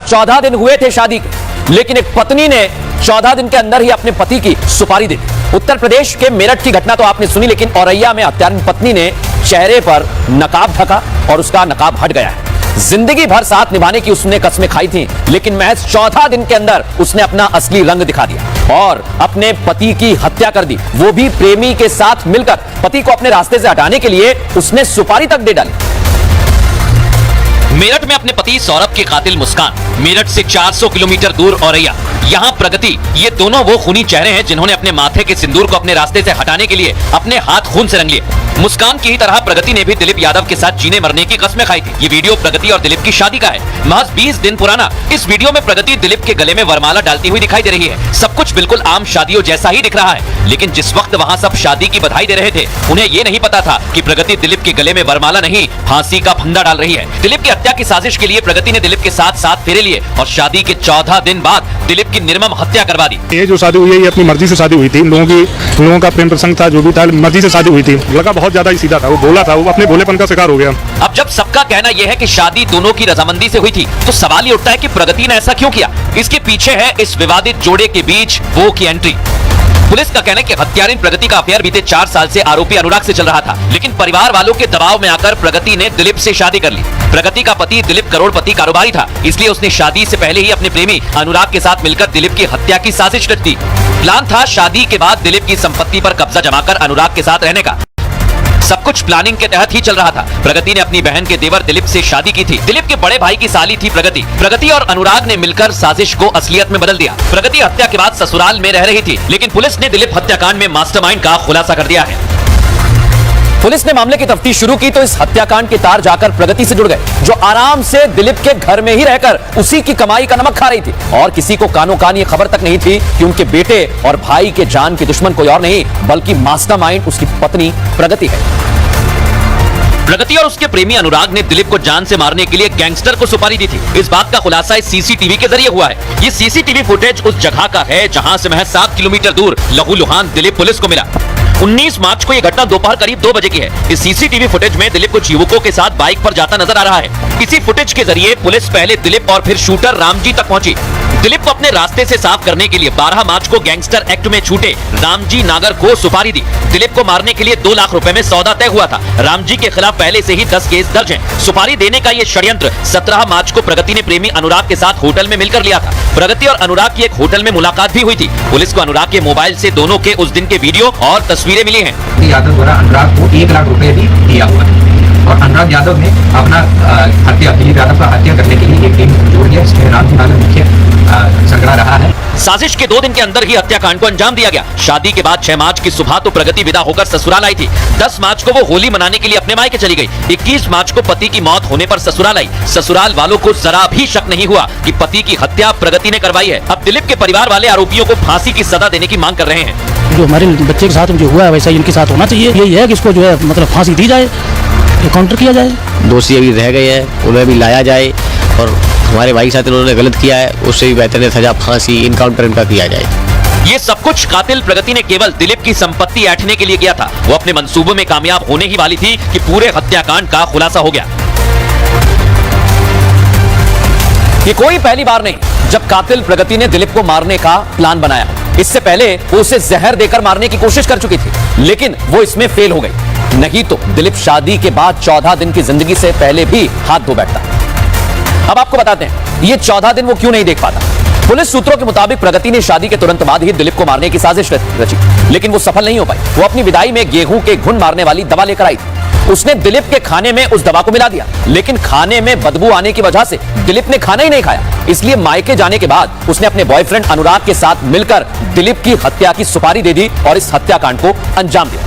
14 दिन हुए थे शादी के, लेकिन एक पत्नी ने 14 दिन के अंदर ही अपने पति की सुपारी दे दी। उत्तर प्रदेश के मेरठ की घटना तो आपने सुनी, लेकिन औरैया में हत्यारन पत्नी ने चेहरे पर नकाब ढका और उसका नकाब हट गया है। जिंदगी भर साथ निभाने की उसने कस्में खाई थी, लेकिन महज 14 दिन के अंदर उसने अपना असली रंग दिखा दिया और अपने पति की हत्या कर दी, वो भी प्रेमी के साथ मिलकर। पति को अपने रास्ते से हटाने के लिए उसने सुपारी तक दे डाली। मेरठ में अपने पति सौरभ की कातिल मुस्कान, मेरठ से 400 किलोमीटर दूर औरैया, यहाँ प्रगति, ये दोनों वो खूनी चेहरे हैं जिन्होंने अपने माथे के सिंदूर को अपने रास्ते से हटाने के लिए अपने हाथ खून से रंग लिए। मुस्कान की ही तरह प्रगति ने भी दिलीप यादव के साथ जीने मरने की कस्में खाई थी। ये वीडियो प्रगति और दिलीप की शादी का है, महज 20 दिन पुराना। इस वीडियो में प्रगति दिलीप के गले में वरमाला डालती हुई दिखाई दे रही है। सब कुछ बिल्कुल आम शादियों जैसा ही दिख रहा है, लेकिन जिस वक्त वहाँ सब शादी की बधाई दे रहे थे, उन्हें ये नहीं पता था कि प्रगति दिलीप के गले में वरमाला नहीं, फांसी का फंदा डाल रही है। दिलीप की हत्या की साजिश के लिए प्रगति ने दिलीप के साथ 7 फेरे लिए और शादी के 14 दिन बाद दिलीप की निर्मम हत्या करवा दी। ये जो शादी हुई है, ये अपनी मर्जी से शादी हुई थी। लोगों का प्रेम प्रसंग था, जो भी था, मर्जी से शादी हुई थी। लड़का बहुत ज्यादा ही सीधा था, वो बोला था, वो अपने भोलेपन का शिकार हो गया। अब जब सबका कहना यह है कि शादी दोनों की रजामंदी से हुई थी, तो सवाल ये उठता है कि प्रगति ने ऐसा क्यों किया। इसके पीछे है इस विवादित जोड़े के बीच वो की एंट्री। पुलिस का कहना है कि हत्यारिन प्रगति का अफेयर बीते 4 साल से आरोपी अनुराग से चल रहा था, लेकिन परिवार वालों के दबाव में आकर प्रगति ने दिलीप से शादी कर ली। प्रगति का पति दिलीप करोड़पति कारोबारी था, इसलिए उसने शादी से पहले ही अपने प्रेमी अनुराग के साथ मिलकर दिलीप की हत्या की साजिश रच दी। प्लान था शादी के बाद दिलीप की संपत्ति पर कब्जा जमाकर अनुराग के साथ रहने का। सब कुछ प्लानिंग के तहत ही चल रहा था। प्रगति ने अपनी बहन के देवर दिलीप से शादी की थी। दिलीप के बड़े भाई की साली थी प्रगति। प्रगति और अनुराग ने मिलकर साजिश को असलियत में बदल दिया। प्रगति हत्या के बाद ससुराल में रह रही थी, लेकिन पुलिस ने दिलीप हत्याकांड में मास्टरमाइंड का खुलासा कर दिया है। पुलिस ने मामले की तफ्तीश शुरू की तो इस हत्याकांड के तार जाकर प्रगति से जुड़ गए, जो आराम से दिलीप के घर में ही रहकर उसी की कमाई का नमक खा रही थी और किसी को कानों कान ये खबर तक नहीं थी कि उनके बेटे और भाई के जान के दुश्मन कोई और नहीं बल्कि मास्टरमाइंड उसकी पत्नी प्रगति है। प्रगति और उसके प्रेमी अनुराग ने दिलीप को जान से मारने के लिए गैंगस्टर को सुपारी दी थी। इस बात का खुलासा इस सीसीटीवी के जरिए हुआ है। ये सीसीटीवी फुटेज उस जगह का है जहां से महज 7 किलोमीटर दूर लहूलुहान दिलीप पुलिस को मिला। 19 मार्च को यह घटना दोपहर करीब 2 बजे की है। इस सीसीटीवी फुटेज में दिलीप कुछ युवकों के साथ बाइक पर जाता नजर आ रहा है। इसी फुटेज के जरिए पुलिस पहले दिलीप और फिर शूटर रामजी तक पहुंची। दिलीप को अपने रास्ते से साफ करने के लिए 12 मार्च को गैंगस्टर एक्ट में छूटे रामजी नागर को सुपारी दी। दिलीप को मारने के लिए 2 लाख रुपए में सौदा तय हुआ था। रामजी के खिलाफ पहले से ही 10 केस दर्ज हैं। सुपारी देने का ये षड्यंत्र 17 मार्च को प्रगति ने प्रेमी अनुराग के साथ होटल में मिलकर लिया था। प्रगति और अनुराग की एक होटल में मुलाकात भी हुई थी। पुलिस को अनुराग के मोबाइल से दोनों के उस दिन के वीडियो और तस्वीरें मिली हैं। यादव द्वारा अनुराग को 1 लाख रुपए भी दिया हुआ है और अनुराग यादव ने अपना दिलीप यादव का हत्या करने के लिए एक टीम जोड़ दिया, जिसमें रामजी नागर मुख्य संगड़ा रहा है। साजिश के 2 दिन के अंदर ही हत्याकांड को अंजाम दिया गया। शादी के बाद 6 मार्च की सुबह तो प्रगति विदा होकर ससुराल आई थी। 10 मार्च को वो होली मनाने के लिए अपने मायके चली गई। 21 मार्च को पति की मौत होने पर ससुराल आई। ससुराल वालों को जरा भी शक नहीं हुआ कि पति की हत्या प्रगति ने करवाई है। अब दिलीप के परिवार वाले आरोपियों को फांसी की सजा देने की मांग कर रहे हैं। जो हमारे बच्चे के साथ जो हुआ है वैसा इनके साथ होना चाहिए। यही है कि इसको जो है मतलब फांसी दी जाए, काउंटर किया जाए। दोषी अभी रह गए हैं, उन्हें भी लाया जाए और हमारे भाई के साथ उन्होंने गलत किया है, उससे भी बेहतर है सजा फांसी इनकाउंटर इनका किया जाए। ये सब कुछ कातिल प्रगति ने केवल दिलीप की संपत्ति ऐंठने के लिए किया था। वो अपने मंसूबों में कामयाब होने ही वाली थी कि पूरे हत्याकांड का खुलासा हो गया। ये कोई पहली बार नहीं जब कातिल प्रगति ने दिलीप को मारने का प्लान बनाया। इससे पहले वो उसे जहर देकर मारने की कोशिश कर चुकी थी, लेकिन वो इसमें फेल हो गई। नहीं तो दिलीप शादी के बाद 14 दिन की जिंदगी से पहले भी हाथ धो बैठता। अब आपको बताते हैं ये 14 दिन वो क्यों नहीं देख पाता। पुलिस सूत्रों के मुताबिक प्रगति ने शादी के तुरंत बाद ही दिलीप को मारने की साजिश रची, लेकिन वो सफल नहीं हो पाई। वो अपनी विदाई में गेहूं के घुन मारने वाली दवा लेकर आई थी। उसने दिलीप के खाने में उस दवा को मिला दिया, लेकिन खाने में बदबू आने की वजह से दिलीप ने खाना ही नहीं खाया। इसलिए मायके जाने के बाद उसने अपने बॉयफ्रेंड अनुराग के साथ मिलकर दिलीप की हत्या की सुपारी दे दी और इस हत्याकांड को अंजाम दिया।